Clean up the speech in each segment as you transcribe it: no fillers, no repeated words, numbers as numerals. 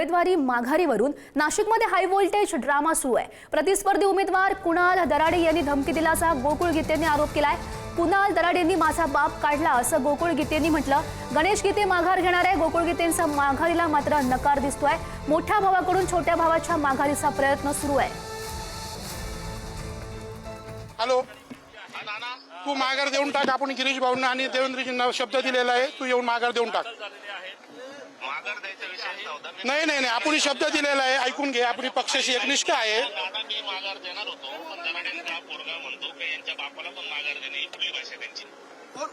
उमेदवारी माघारीवरून नाशिकमध्ये high voltage drama सुरू आहे। प्रतिस्पर्धी उमेदवार कुणाल दराडे यांनी धमकी दिल्याचा गोकुळ गीतेंनी आरोप केलाय। कुणाल दराडेंनी माझा बाप काढला असं गोकुळ गीतेंनी म्हटलं। गणेश गीते माघार घेणार आहे। गोकुळ गीतेंचा माघारीला मात्र नकार दिसतोय। मोठ्या भावाकडून छोट्या भावाच्या माघारीचा प्रयत्न सुरू आहे। हॅलो, तू माघार देऊन टाक। आपण गिरीश भाऊंना आणि देवेंद्रजींना शब्द दिलेला आहे, तू येऊन माघार देऊन टाक। नाही नाही नाही, आपण शब्द दिलेला आहे, ऐकून घे। आपली पक्षाशी एकनिष्ठ आहे।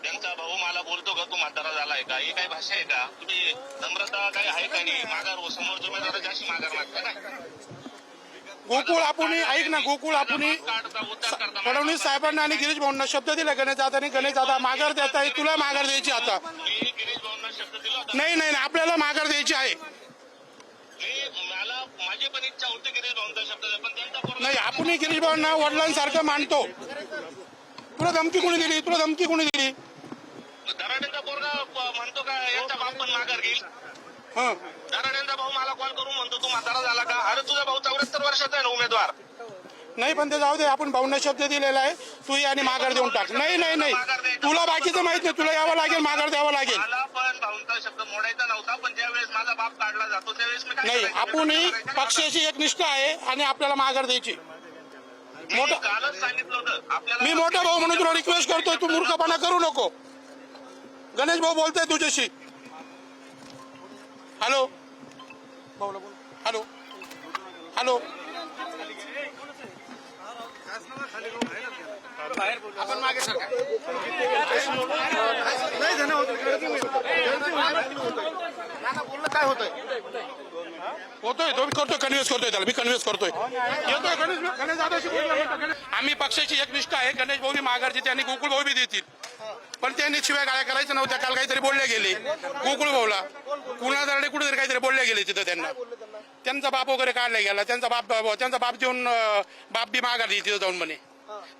त्यांचा भाऊ मला बोलतो का तू म्हातारा झालाय का? ही काही भाषा आहे का? तुम्ही नम्रता काही आहे का? नाही माघार समोर उमेदवाराची अशी माघार मागता काय? गोकुळ आपण ऐक ना, गोकुळ आपण फडणवीस साहेबांना आणि गिरीश भाऊंना शब्द दिला गणेश दादानी। गणेश दादा माघार देत आहे, तुला माघार द्यायची आता? गिरीश भाऊंना शब्द दिला नाही नाही, आपल्याला माघार द्यायची आहे। मला माझी पण इच्छा होती गिरीश भाऊंचा शब्द द्या, पण त्यांचा नाही, आपण गिरीश भाऊंना वडिलांसारखं मानतो। तुला धमकी कोणी दिली? तुला धमकी कोणी दिली? दराडेचा पोरगा म्हणतो का यांचा बाप पण माघार घेईल? दराडेंचा भाऊ मला कॉल करून म्हणतो तू म्हातारा झाला का? अरे तुझा भाऊ 74 वर्षाचा आहे ना उमेदवार। नाही, पण ते जाऊ दे, आपण भाऊंना शब्द दिलेला आहे, तू ये आणि माघार देऊन टाक। नाही नाही नाही, तुला बाकीचं माहित नाही, तुला यावं लागेल, माघार द्यावं लागेल। मला पण भाऊंचा शब्द मोडायचा नव्हता, पण ज्यावेळेस माझा बाप काढला जातो त्यावेळेस मी नाही, आपण पक्षाची एकनिष्ठ आहे आणि आपल्याला माघार द्यायची। कालच सांगितलं होतं आपल्याला। मी मोठा भाऊ म्हणून तुला रिक्वेस्ट करतोय, तू मूर्खपणा करू नको। गणेश भाऊ बोलतोय तुझ्याशी। हॅलो हॅलो हॅलो, आपण मागे सरका। बोललं काय होतंय? होतोय तो करतोय, कन्व्हिन्स करतोय त्याला, मी कन्व्हिन्स करतोय। येतोय गणेश दादाशी बोलला। आम्ही पक्षाची एकनिष्ठ आहे। गणेश भाऊ बी माघार देते आणि गोकुळ भाऊ बी देतील, पण त्यांनी शिवाय गाळ्या करायचं नव्हत्या। काल काहीतरी बोलले गेले गोकुळ भाऊला, कुणाल दराडे कुठेतरी काहीतरी बोलले गेले तिथं। त्यांचा बाप वगैरे काढला गेला, त्यांचा बाप देऊन बाप बी माघार देते तिथं जाऊन म्हणे।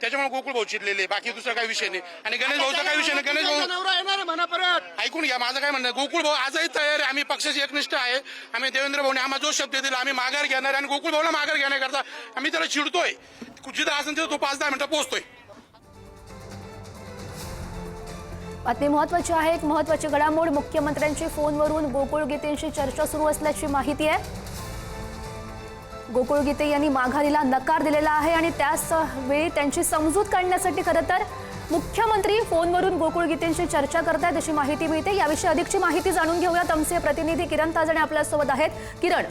त्याच्यामुळे गोकुळ भाऊ चिडलेले, बाकी दुसरा काही विषय नाही। आणि गणेश भाऊचा काही विषय नाही। गणेश भाऊ ऐकून घ्या, माझं काय म्हणणं, गोकुळ भाऊ आजही तयार आहे। आम्ही पक्षाची एकनिष्ठ आहे। आम्ही देवेंद्र भाऊने आम्हाला जो शब्द दिला आम्ही माघार घेणार, आणि गोकुळ भाऊला माघार घेण्याकरता आम्ही त्याला चिडतोय। जिथं असेल तिथं तो 5-10 मिनिटं पोहोचतोय। बातमी महत्त्वाची आहे। एक महत्त्वाची घडामोड, मुख्यमंत्र्यांची फोनवरून गोकुळ गीतेंशी चर्चा सुरू असल्याची माहिती आहे। गोकुळ गीते यांनी माघारीला नकार दिलेला आहे आणि त्याच वेळी त्यांची समजूत काढण्यासाठी खरं तर मुख्यमंत्री फोनवरून गोकुळ गीतेंशी चर्चा करतायत अशी माहिती मिळते। याविषयी अधिकची माहिती जाणून घेऊयात। आमचे प्रतिनिधी किरण ताजणे आपल्यासोबत आहेत। किरण,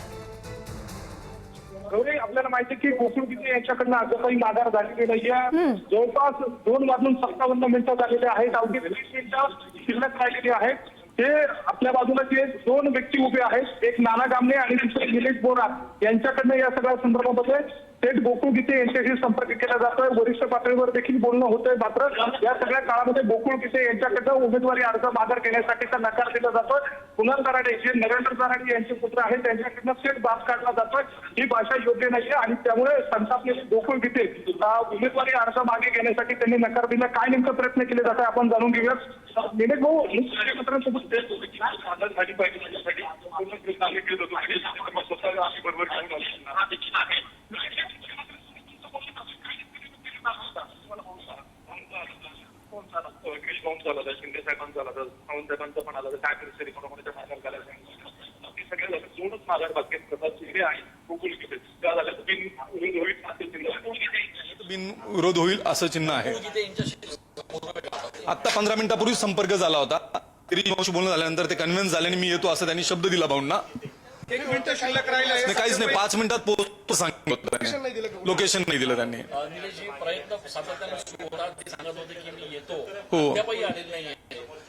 गौरी, आपल्याला माहिती आहे की गोकुळ गीते यांच्याकडनं अजूनही माघार झालेली नाहीये। जवळपास 2:57 झालेले आहेत। अवघी 20 मिनिटं शिल्लक राहिलेली आहेत। ते आपल्या बाजूला जे 2 व्यक्ती उभे आहेत, एक नाना गामणे आणि दुसरे निलेश बोरा, यांच्याकडनं या सगळ्या संदर्भामध्ये थेट गोकुळ गीते यांच्याशी संपर्क केला जातोय। वरिष्ठ पातळीवर देखील बोलणं होतंय। मात्र या सगळ्या काळामध्ये गोकुळ गीते यांच्याकडनं उमेदवारी अर्ज माघार घेण्यासाठीचा नकार दिला जातोय। कुणाल दराडे जे नरेंद्र दराडे यांचे पुत्र आहेत त्यांच्याकडनं थेट बाप काढला जातोय। ही भाषा योग्य नाहीये आणि त्यामुळे संतापलेले गोकुळ गीते उमेदवारी अर्ज मागे घेण्यासाठी त्यांनी नकार दिला। काय नेमकं प्रयत्न केले जात आहे आपण जाणून घेऊयात। निलेश भाऊ, मुख्यमंत्र्यांसोबत झाली पाहिजे माझ्यासाठी शिंदे साहेबांचा आला, सावंत साहेबांचा पण आला, ठाकरे सरी कोणाकोणाच्या माघार घालायला सगळ्या दोनच माघार बाकी प्रसाद शिंदे आणि गोकुळ गीते त्या झाल्या बिनविरोध होईल असं चिन्ह आहे। आता 15 मिनिटापूर्वी संपर्क झाला होता। गिरीश बोलणं झाल्यानंतर ते कन्व्हिन्स झाले आणि मी येतो असं त्यांनी शब्द दिला भाऊंना। 1 मिनिट शिल्लक राहिलं, काहीच नाही, 5 मिनिटात पोहोचतो सांगितलं, लोकेशन नाही दिलं त्यांनी। हो,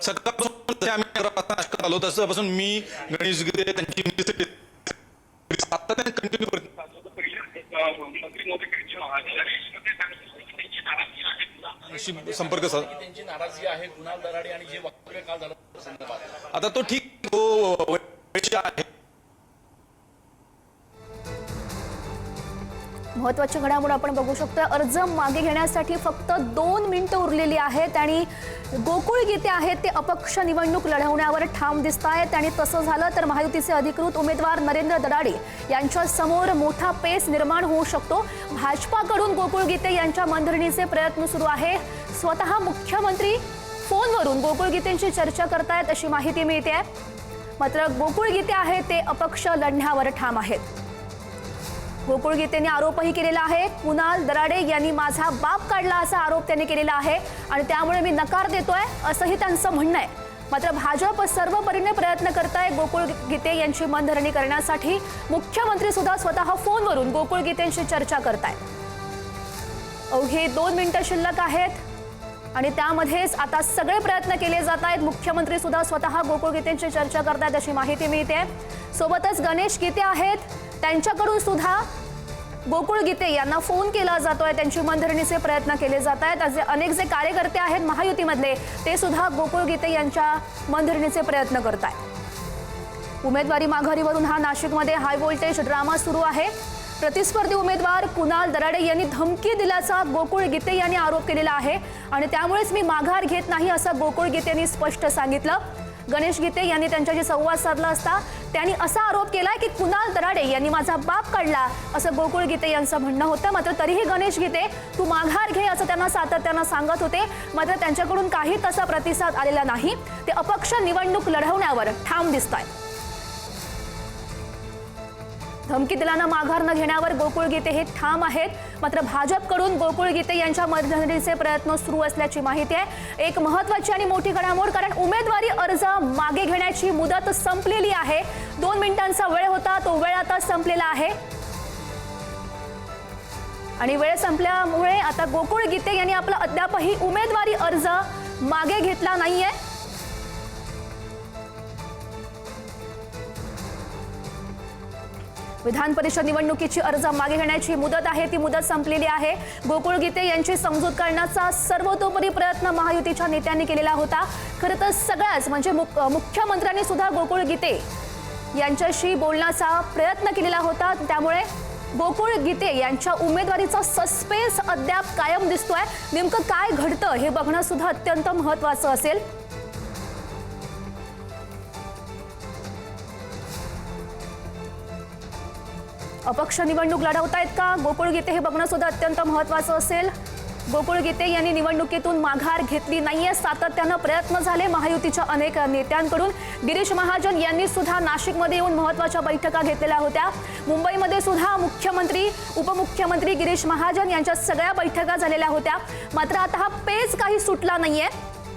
सकाळपासून आम्ही 11 वाजता आलो, तसपासून मी गणेश गीते त्यांची आता कंटिन्यू संपर्क त्यांची नाराजी आहे कुणाल दराडे आणि जे वक्तव्य काल झालं आता तो ठीक आहे। महत्त्वाची घडामोड आपण बघू शकतो. अर्ज मागे घेण्यासाठी फक्त 2 मिनिटं उरलेली आहेत आणि गोकुळ गीते आहेत ते अपक्ष निवडणूक लढवण्यावर ठाम दिसत आहेत. आणि तसं झालं तर महायुतीचे अधिकृत उमेदवार नरेंद्र दराडे यांच्या समोर मोठा पेच निर्माण होऊ शकतो. भाजपाकडून गोकुळ गीते यांच्या मनधरणीचे प्रयत्न सुरू आहे. स्वतः मुख्यमंत्री फोनवरून गोकुळ गीतेंची चर्चा करतायत अशी माहिती मिळते. मात्र गोकुळ गीते आहेत ते अपक्ष लढण्यावर ठाम आहेत. गोकुळ गीतेंनी आरोपही केलेला आहे. कुणाल दराडे यांनी माझा बाप काढला असा आरोप त्यांनी केलेला आहे आणि त्यामुळे मी नकार देतोय असंही त्यांचं म्हणणं आहे. मात्र भाजप सर्व परीने प्रयत्न करत आहे गोकुळ गीते यांची मनधरणी करण्यासाठी. मुख्यमंत्री सुद्धा स्वतः फोनवरून गोकुळ गीतेंशी चर्चा करतायत. अवघे 2 मिनिटं शिल्लक आहेत आणि त्यामध्येच आता सगळे प्रयत्न केले जात आहेत. मुख्यमंत्री सुद्धा स्वतः गोकुळ गीतेंची चर्चा करतायत अशी माहिती मिळते. सोबतच गणेश गीते आहेत त्यांच्याकडून सुद्धा गोकुळ गीते यांना फोन केला जातोय. त्यांची मनधरणीचे प्रयत्न केले जात आहेत. असे अनेक जे कार्यकर्ते आहेत महायुतीमधले ते सुद्धा गोकुळ गीते यांच्या मनधरणीचे प्रयत्न करत आहेत. उमेदवारी माघारीवरून हा नाशिकमध्ये हाय व्होल्टेज ड्रामा सुरू आहे. प्रतिस्पर्धी उमेदवार कुणाल दराडे यांनी धमकी दिल्याचा गोकुळ गीते यांनी आरोप केलेला आहे आणि त्यामुळेच मी माघार घेत नाही असं गोकुळ गीतेंनी स्पष्ट सांगितलं. गणेश गीते यांनी त्यांच्याशी संवाद साधला असता त्यांनी असा आरोप केलाय की कुणाल दराडे यांनी माझा बाप काढला असं गोकुळ गीते यांचं म्हणणं होतं. मात्र तरीही गणेश गीते तू माघार घे असं त्यांना सातत्यानं सांगत होते. मात्र त्यांच्याकडून काही तसा प्रतिसाद आलेला नाही. ते अपक्ष निवडणूक लढवण्यावर ठाम दिसत आहेत. धमकी दिल्यानं माघार न घेण्यावर गोकुळ गीते हे ठाम आहेत. मात्र भाजपकडून गोकुळ गीते यांच्या मनधरणीचे प्रयत्न सुरू असल्याची माहिती आहे. एक महत्त्वाची आणि मोठी घडामोड कारण उमेदवारी अर्ज मागे घेण्याची मुदत संपलेली आहे. 2 मिनिटांचा वेळ होता तो वेळ आता संपलेला आहे आणि वेळ संपल्यामुळे आता गोकुळ गीते यांनी आपला अद्यापही उमेदवारी अर्ज मागे घेतला नाहीये. विधान परिषद निवडणुकीची अर्ज मागे घेण्याची मुदत आहे ती मुदत संपलेली आहे. गोकुळ गीते यांची समजूत करण्याचा सर्वतोपरी प्रयत्न महायुतीच्या नेत्यांनी केलेला होता. खरं तर सगळ्याच म्हणजे मुख्यमंत्र्यांनी सुद्धा गोकुळ गीते यांच्याशी बोलण्याचा प्रयत्न केलेला होता. त्यामुळे गोकुळ गीते यांच्या उमेदवारीचा सस्पेन्स अद्याप कायम दिसतोय. नेमकं काय घडतं हे बघणं सुद्धा अत्यंत महत्त्वाचं असेल. अपक्ष निवडणूक लढवतायत का गोकुळ गीते हे बघणं सुद्धा अत्यंत महत्त्वाचं असेल. गोकुळ गीते यांनी निवडणुकीतून माघार घेतली नाहीये. सातत्यानं प्रयत्न झाले महायुतीच्या अनेक नेत्यांकडून. गिरीश महाजन यांनी सुद्धा नाशिकमध्ये येऊन महत्त्वाच्या बैठका घेतलेल्या होत्या. मुंबईमध्ये सुद्धा मुख्यमंत्री उपमुख्यमंत्री गिरीश महाजन यांच्या सगळ्या बैठका झालेल्या होत्या. मात्र आता हा पेच काही सुटला नाहीये.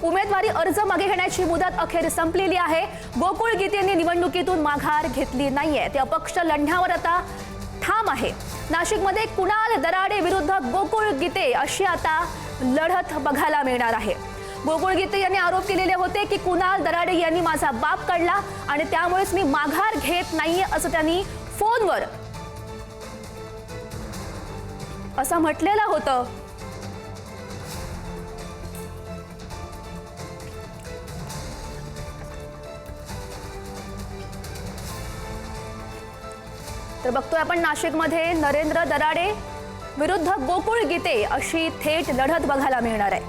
उमेदवारी अर्ज मागे घेण्याची मुदत अखेर संपलेली आहे. गोकुळ गीते यांनी निवडणुकीतून माघार घेतली नाहीये. ते अपक्ष लढण्यावर आता ठाम आहे. नाशिकमध्ये कुणाल दराडे विरुद्ध गोकुळ गीते अशी आता लढत बघायला मिळणार आहे. गोकुळ गीते यांनी आरोप केलेले होते की कुणाल दराडे यांनी माझा बाप काढला आणि त्यामुळेच मी माघार घेत नाहीये असं त्यांनी फोनवर असं म्हटलेलं होतं. तर बघतोय आपण नाशिकमध्ये नरेंद्र दराडे विरुद्ध गोकुळ गीते अशी थेट लढत बघायला मिळणार आहे.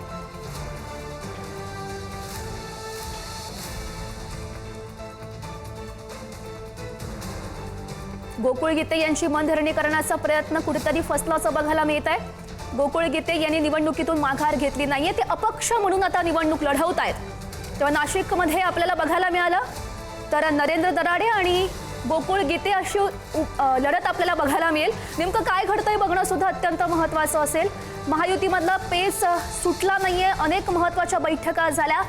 गोकुळ गीते यांची मनधरणी करण्याचा प्रयत्न कुठेतरी फसल्याचं बघायला मिळत आहे. गोकुळ गीते यांनी निवडणुकीतून माघार घेतली नाहीये. ते अपक्ष म्हणून आता निवडणूक लढवत आहेत. तेव्हा नाशिकमध्ये आपल्याला बघायला मिळालं तर नरेंद्र दराडे आणि गोकुळ गीते अशी लढत आपल्याला बघायला मिळेल. नेमकं काय घडतंय बघणं सुद्धा अत्यंत महत्त्वाचं असेल. महायुतीमधला पेच सुटला नाहीये. अनेक महत्त्वाच्या बैठका झाल्या.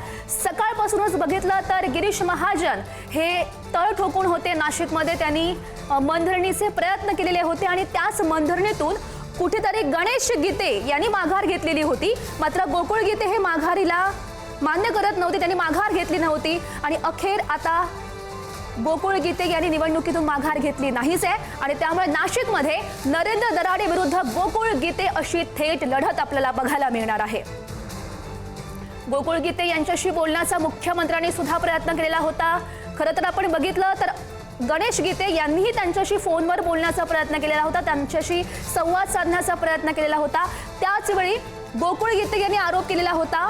सकाळपासूनच बघितलं तर गिरीश महाजन हे तळ ठोकून होते नाशिकमध्ये. त्यांनी मनधरणीचे प्रयत्न केलेले होते आणि त्याच मनधरणीतून कुठेतरी गणेश गीते यांनी माघार घेतलेली होती. मात्र गोकुळ गीते हे माघारीला मान्य करत नव्हते. त्यांनी माघार घेतली नव्हती आणि अखेर आता गोकुळ गीते यांनी निवडणुकीतून माघार घेतली नाहीच आहे आणि त्यामुळे नाशिकमध्ये नरेंद्र दराडे विरुद्ध गोकुळ गीते अशी थेट लढत आपल्याला बघायला मिळणार आहे. गोकुळ गीते यांच्याशी बोलण्याचा मुख्यमंत्र्यांनी सुद्धा प्रयत्न केलेला होता. खरं तर आपण बघितलं तर गणेश गीते यांनीही त्यांच्याशी फोनवर बोलण्याचा प्रयत्न केलेला होता, त्यांच्याशी संवाद साधण्याचा प्रयत्न केलेला होता। त्याचवेळी गोकुळ गीते यांनी आरोप केलेला होता,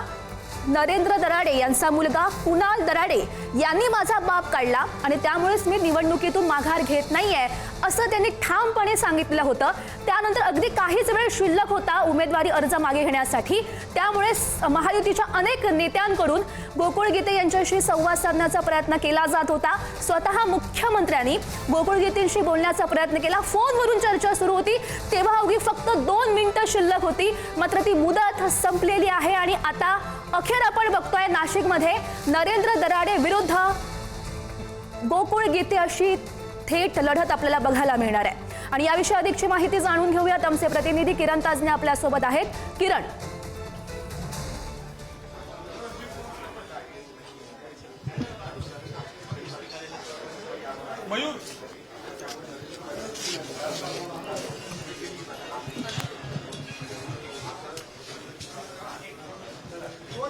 नरेंद्र दराडे यांचा मुलगा कुणाल दराडे यांनी माझा बाप काढला आणि त्यामुळेच मी निवडणुकीतून माघार घेत नाहीये असं त्यांनी ठामपणे सांगितलं होतं। त्यानंतर अगदी काहीच वेळ शिल्लक होता उमेदवारी अर्ज मागे घेण्यासाठी, त्यामुळे महायुतीच्या अनेक नेत्यांकडून गोकुळ गीते यांच्याशी संवाद साधण्याचा प्रयत्न केला जात होता। स्वतः मुख्यमंत्र्यांनी गोकुळ गीतेंशी बोलण्याचा प्रयत्न केला, फोनवरून चर्चा सुरू होती, तेव्हा अवघी फक्त 2 मिनिटं शिल्लक होती, मात्र ती मुदत संपलेली आहे आणि आता अखेर आपण बघतोय नाशिकमध्ये नरेंद्र दराडे विरुद्ध गोकुळ गीते अशी थेट लढत आपल्याला बघायला मिळणार आहे। आणि याविषयी अधिकची माहिती जाणून घेऊयात, आमचे प्रतिनिधी किरण ताजने आपल्या सोबत आहेत। किरण,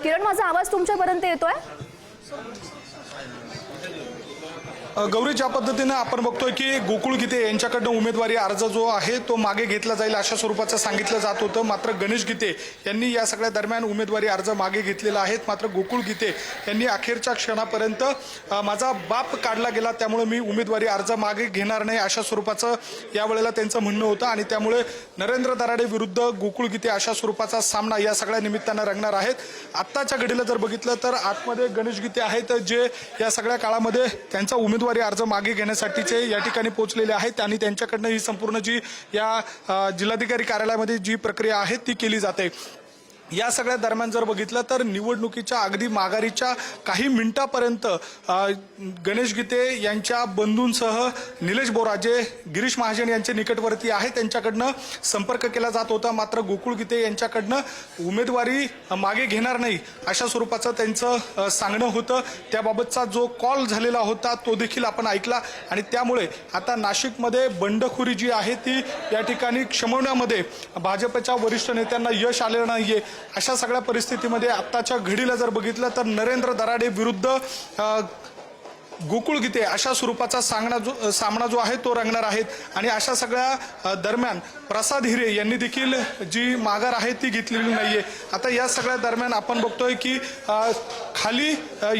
किरण, माझा आवाज तुमच्यापर्यंत येतोय? गौरी, ज्या पद्धतीने आपण बघतोय की गोकुळ गीते यांच्याकडनं उमेदवारी अर्ज जो आहे तो मागे घेतला जाईल अशा स्वरूपाचं सांगितलं जात होतं, मात्र गणेश गीते यांनी या सगळ्या दरम्यान उमेदवारी अर्ज मागे घेतलेला आहे। मात्र गोकुळ गीते यांनी अखेरच्या क्षणापर्यंत माझा बाप काढला गेला त्यामुळे मी उमेदवारी अर्ज मागे घेणार नाही अशा स्वरूपाचं यावेळेला त्यांचं म्हणणं होतं आणि त्यामुळे नरेंद्र दराडे विरुद्ध गोकुळ गीते अशा स्वरूपाचा सामना या सगळ्या निमित्तानं रंगणार आहेत। आत्ताच्या घडीला जर बघितलं तर आतमध्ये गणेश गीते आहेत जे या सगळ्या काळामध्ये त्यांचा उमेदवारी अर्ज मागे घेण्यासाठीचे या ठिकाणी पोहोचलेले आहेत आणि त्यांच्याकडनं ही संपूर्ण जी या जिल्हाधिकारी कार्यालयामध्ये जी प्रक्रिया आहे ती केली जाते। या सगळ्या दरम्यान जर बघितलं तर निवडणुकीच्या अगदी माघारीच्या काही मिनिटापर्यंत गणेश गीते यांच्या बंधूंसह निलेश बोरा जे गिरीश महाजन यांचे निकटवर्ती आहे त्यांच्याकडनं संपर्क केला जात होता, मात्र गोकुळ गीते यांच्याकडनं उमेदवारी मागे घेणार नाही अशा स्वरूपाचं त्यांचं सांगणं होतं। त्याबाबतचा जो कॉल झालेला होता तो देखील आपण ऐकला आणि त्यामुळे आता नाशिकमध्ये बंडखोरी जी आहे ती या ठिकाणी क्षमवण्यामध्ये भाजपच्या वरिष्ठ नेत्यांना यश आलेलं नाहीये। अशा सगळ्या परिस्थितीमध्ये आत्ताच्या घडीला जर बघितलं तर नरेंद्र दराडे विरुद्ध गोकुळ गीते अशा स्वरूपाचा सामना जो आहे तो रंगणार आहेत आणि अशा सगळ्या दरम्यान प्रसाद हिरे यांनी देखील जी माघार आहे ती घेतलेली नाहीये। आता या सगळ्या दरम्यान आपण बघतोय की खाली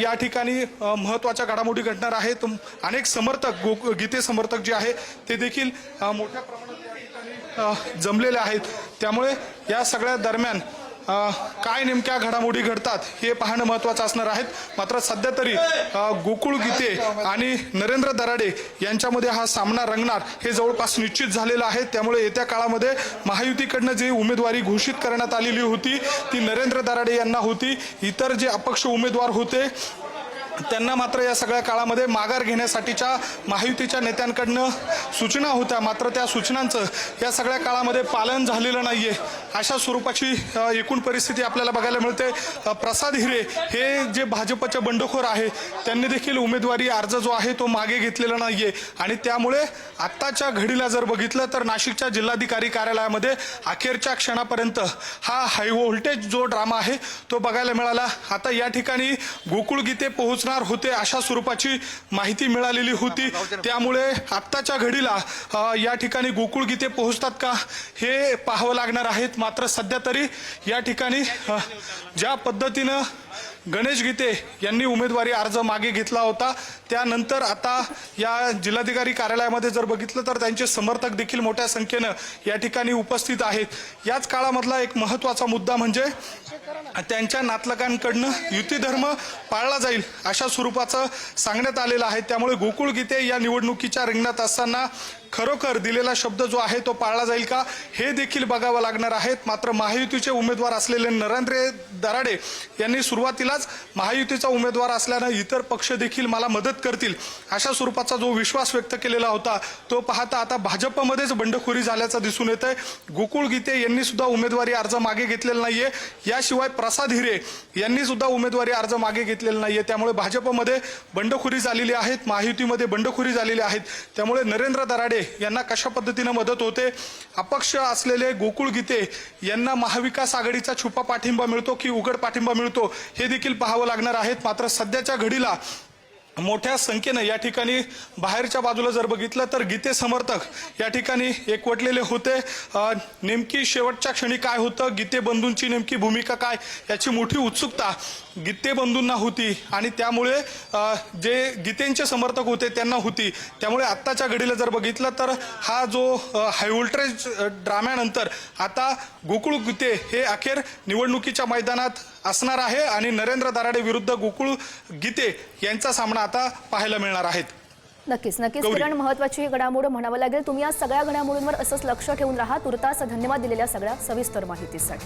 या ठिकाणी महत्त्वाच्या घडामोडी घडणार आहेत। अनेक समर्थक गीते समर्थक जे आहे ते देखील मोठ्या प्रमाणात या ठिकाणी जमलेले आहेत, त्यामुळे या सगळ्या दरम्यान काय नेमक्या घडामोडी घडतात हे पाहणं महत्त्वाचं असणार आहे। मात्र सध्या तरी गोकुळ गीते आणि नरेंद्र दराडे यांच्यामध्ये हा सामना रंगणार हे जवळपास निश्चित झालेलं आहे। त्यामुळे येत्या काळामध्ये महायुतीकडनं जी उमेदवारी घोषित करण्यात आलेली होती ती नरेंद्र दराडे यांना होती, इतर जे अपक्ष उमेदवार होते त्यांना मात्र या सगळ्या काळामध्ये माघार घेण्यासाठीच्या महायुतीच्या नेत्यांकडनं सूचना होत्या, मात्र त्या सूचनांचं या सगळ्या काळामध्ये पालन झालेलं नाहीये अशा स्वरूपाची एकूण परिस्थिती आपल्याला बघायला मिळते। प्रसाद हिरे हे जे भाजपचे बंडखोर आहे त्यांनी देखील उमेदवारी अर्ज जो आहे तो मागे घेतलेला नाहीये आणि त्यामुळे आत्ताच्या घडीला जर बघितलं तर नाशिकच्या जिल्हाधिकारी कार्यालयामध्ये अखेरच्या क्षणापर्यंत हा हाय व्होल्टेज जो ड्रामा आहे तो बघायला मिळाला। आता या ठिकाणी गोकुळ गीते पोहोचणार होते अशा स्वरूपाची माहिती मिळालेली होती, त्यामुळे आत्ताच्या घडीला या ठिकाणी गोकुळ गीते पोहोचतात का हे पाहावं लागणार आहेत। मात्र सध्या तरी या ठिकाणी ज्या पद्धतीनं गणेश गीते यांनी उमेदवारी अर्ज मागे घेतला होता त्यानंतर आता या जिल्हाधिकारी कार्यालयामध्ये जर बघितलं तर त्यांचे समर्थक देखील मोठ्या संख्येनं या ठिकाणी उपस्थित आहेत। याच काळामधला एक महत्त्वाचा मुद्दा म्हणजे त्यांच्या नातलगांकडनं युती धर्म पाळला जाईल अशा स्वरूपाचं सांगण्यात आलेलं आहे। त्यामुळे गोकुळ गीते या निवडणुकीच्या रिंगणात असताना खरोखर दिलेला शब्द जो आहे तो पाळला जाईल का हे देखील बघावं लागणार आहे। मात्र महायुतीचे उमेदवार असलेले नरेंद्र दराडे यांनी सुरुवातीलाच महायुतीचा उमेदवार असल्यानं इतर पक्ष देखील मला मदत करतील अशा स्वरूपाचा जो विश्वास व्यक्त केलेला होता तो पाहता आता भाजपमध्येच बंडखोरी झाल्याचं दिसून येतंय। गोकुळ गीते यांनी सुद्धा उमेदवारी अर्ज मागे घेतलेला नाहीये, याशिवाय प्रसाद हिरे यांनी सुद्धा उमेदवारी अर्ज मागे घेतलेला नाहीये। त्यामुळे भाजपमध्ये बंडखोरी झालेली आहे, महायुतीमध्ये बंडखोरी झालेली आहे। त्यामुळे नरेंद्र दराडे यांना कशा पद्धतीने मदत होते, अपक्ष असलेले गोकुळ गीते यांना महाविकास आघाडीचा छुपा पाठिंबा मिळतो की उघड पाठिंबा मिळतो हे देखील पाहावं लागणार आहे। मात्र सध्याच्या घडीला मोठ्या संख्येनं या ठिकाणी बाहेरच्या बाजूला जर बघितलं तर गीते समर्थक या ठिकाणी एकवटलेले होते। नेमकी शेवटच्या क्षणी काय होतं, गीते बंधूंची नेमकी भूमिका काय, याची मोठी उत्सुकता गीते बंधूंना होती आणि त्यामुळे जे गीतेंचे समर्थक होते त्यांना होती। त्यामुळे आत्ताच्या घडीला जर बघितलं तर हा जो हाय व्होल्टेज ड्राम्यानंतर आता गोकुळ गीते हे अखेर निवडणुकीच्या मैदानात असणार आहे आणि नरेंद्र दराडे विरुद्ध गोकुळ गीते यांचा सामना आता पाहायला मिळणार आहे। नक्कीच नक्कीच गौरी. किरण, महत्वाची ही घडामोड म्हणावं लागेल। तुम्ही या सगळ्या घडामोडींवर असंच लक्ष ठेवून राहा। तुर्तास धन्यवाद दिलेल्या सगळ्या सविस्तर माहितीसाठी।